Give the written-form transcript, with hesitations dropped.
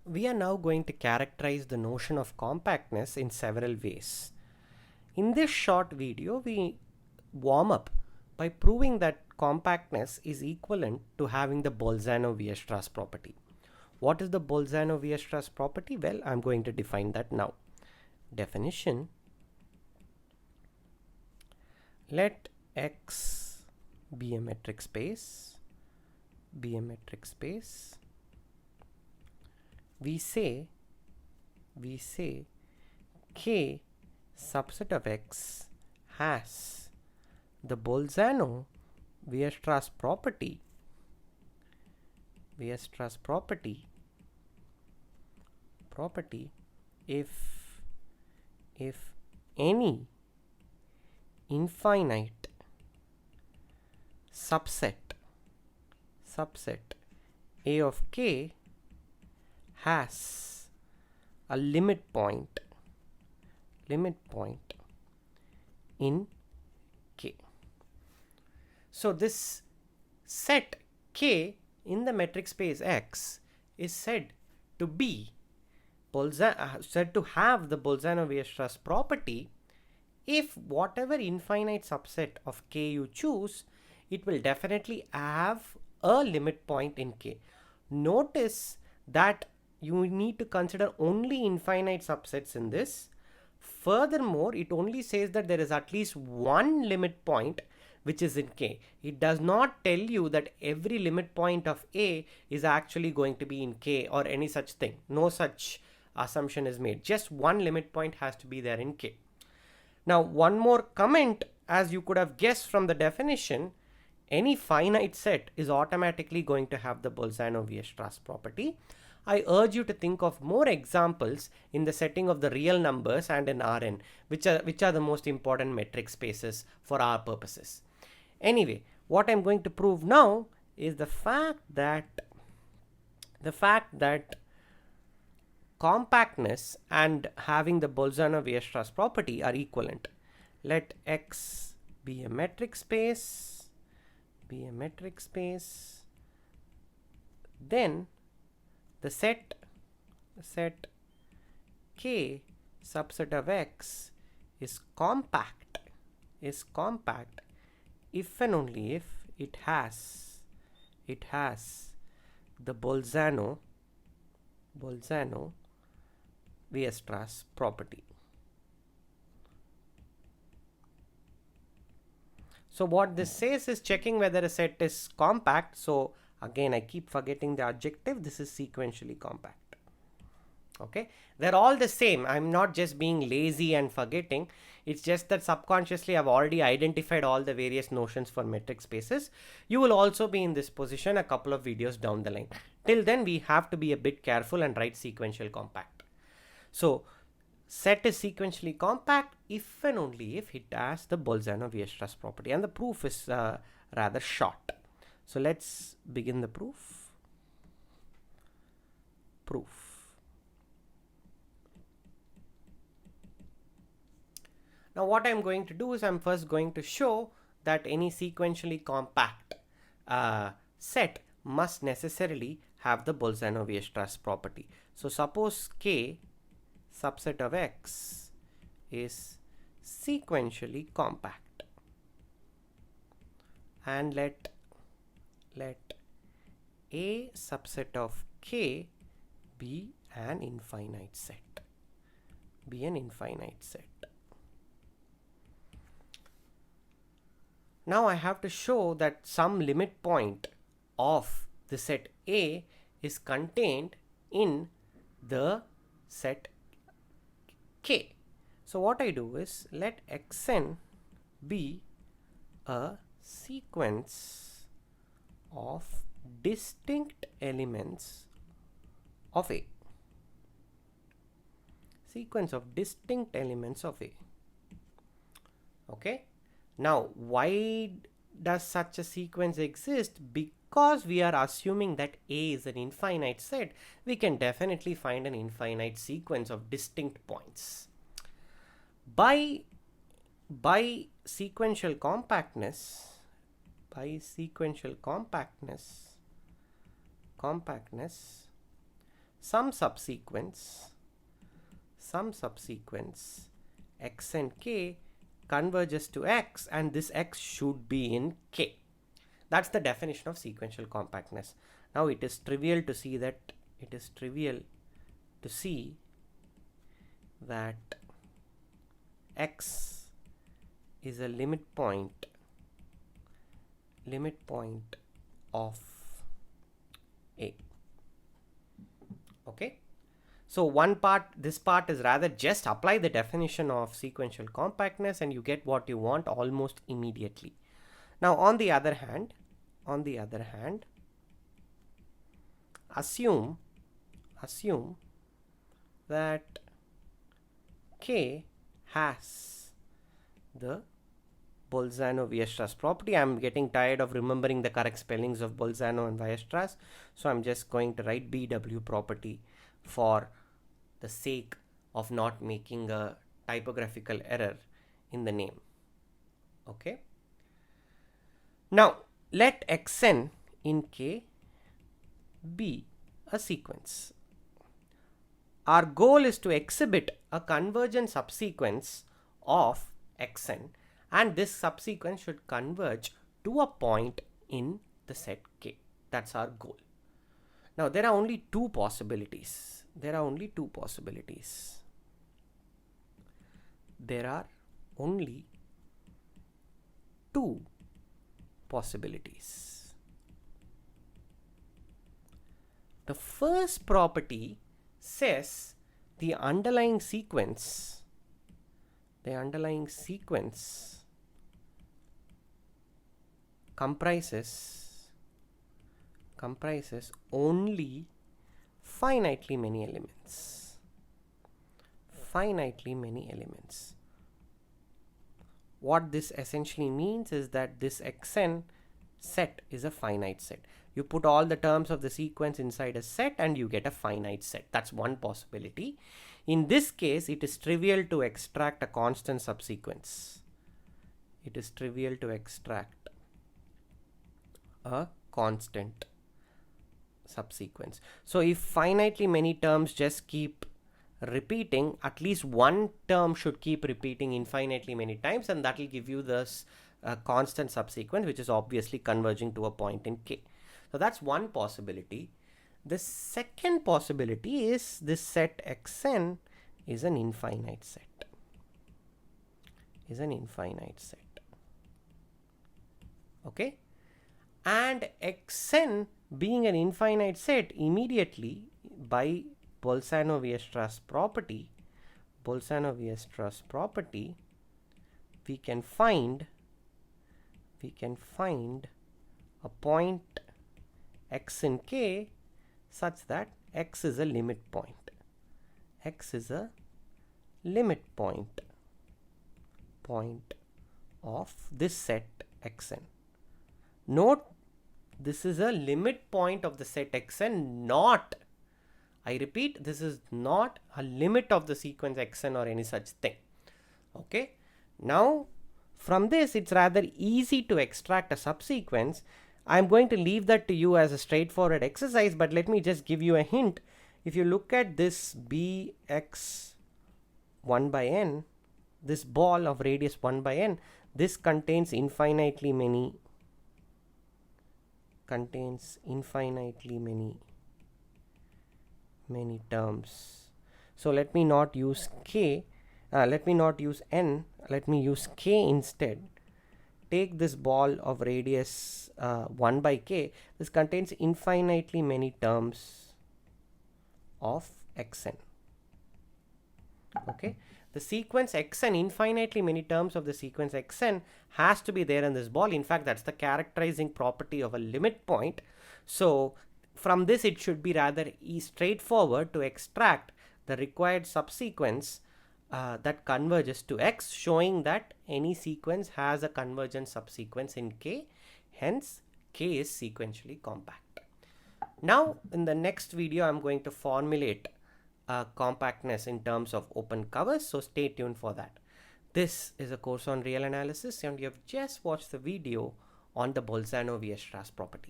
we are now going to characterize the notion of compactness in several ways. In this short video, we warm up by proving that compactness is equivalent to having the Bolzano Weierstrass property. What is the Bolzano Weierstrass property? Well, I'm going to define that now. Definition: let X be a metric space, we say K subset of X has the Bolzano Weierstrass property if any infinite subset A of K has a limit point in K. So this set K in the metric space X is said to have the Bolzano Weierstrass property if whatever infinite subset of K you choose, it will definitely have a limit point in K. Notice that you need to consider only infinite subsets in this. Furthermore, it only says that there is at least one limit point which is in K. It does not tell you that every limit point of A is actually going to be in K or any such thing. No such assumption is made. Just one limit point has to be there in K. Now, one more comment, as you could have guessed from the definition, any finite set is automatically going to have the Bolzano Weierstrass property. I urge you to think of more examples in the setting of the real numbers and in Rn, which are the most important metric spaces for our purposes. Anyway, what I'm going to prove now is the fact that compactness and having the Bolzano Weierstrass property are equivalent. Let X be a metric space, then the set K subset of X is compact if and only if it has the Bolzano Weierstrass property. So what this says is checking whether a set is compact. So again, I keep forgetting the adjective. This is sequentially compact. Okay, they're all the same. I'm not just being lazy and forgetting. It's just that subconsciously I've already identified all the various notions for metric spaces. You will also be in this position a couple of videos down the line. Till then, we have to be a bit careful and write sequential compact. So set is sequentially compact if and only if it has the Bolzano Weierstrass property, and the proof is rather short. So let's begin the proof. Now what I'm going to do is I'm first going to show that any sequentially compact set must necessarily have the Bolzano Weierstrass property. So suppose K subset of X is sequentially compact, and let A subset of K be an infinite set. Now I have to show that some limit point of the set A is contained in the set K. So what I do is let Xn be a sequence of distinct elements of A. Okay. Now, why does such a sequence exist? Because we are assuming that A is an infinite set, we can definitely find an infinite sequence of distinct points. By sequential compactness, some subsequence x and k converges to x, and this x should be in k. That's the definition of sequential compactness. Now it is trivial to see that x is a limit point of A. Okay, so this part is rather just apply the definition of sequential compactness and you get what you want almost immediately. Now on the other hand, assume that K has the Bolzano Weierstrass property. I'm getting tired of remembering the correct spellings of Bolzano and Weierstrass, so I'm just going to write BW property for the sake of not making a typographical error in the name. Okay. Now let xn in K be a sequence. Our goal is to exhibit a convergent subsequence of xn, and this subsequence should converge to a point in the set K. That's our goal. Now there are only two possibilities. There are only two possibilities. The first property says the underlying sequence comprises only finitely many elements. What this essentially means is that this xn set is a finite set. You put all the terms of the sequence inside a set and you get a finite set. That's one possibility. In this case, it is trivial to extract a constant subsequence. So if finitely many terms just keep repeating, at least one term should keep repeating infinitely many times, and that will give you this constant subsequence, which is obviously converging to a point in K. So that's one possibility. The second possibility is this set xn is an infinite set. Okay, and xn being an infinite set, immediately by Bolzano Weierstrass property, we can find a point x in K such that x is a limit point. Of this set xn. Note, this is a limit point of the set xn, not, I repeat, this is not a limit of the sequence xn or any such thing. Okay. Now from this, it's rather easy to extract a subsequence. I'm going to leave that to you as a straightforward exercise, but let me just give you a hint. If you look at this bx 1 by n, this ball of radius 1 by n, this contains infinitely many terms. So let me not use k, let me not use n, let me use k instead. Take this ball of radius 1 by k. This contains infinitely many terms of xn. Okay, the sequence xn, infinitely many terms of the sequence xn has to be there in this ball. In fact, that's the characterizing property of a limit point. So from this, it should be rather straightforward to extract the required subsequence that converges to x, showing that any sequence has a convergent subsequence in K, hence K is sequentially compact. Now in the next video, I'm going to formulate compactness in terms of open covers, so stay tuned for that. This is a course on real analysis and you have just watched the video on the Bolzano Weierstrass property.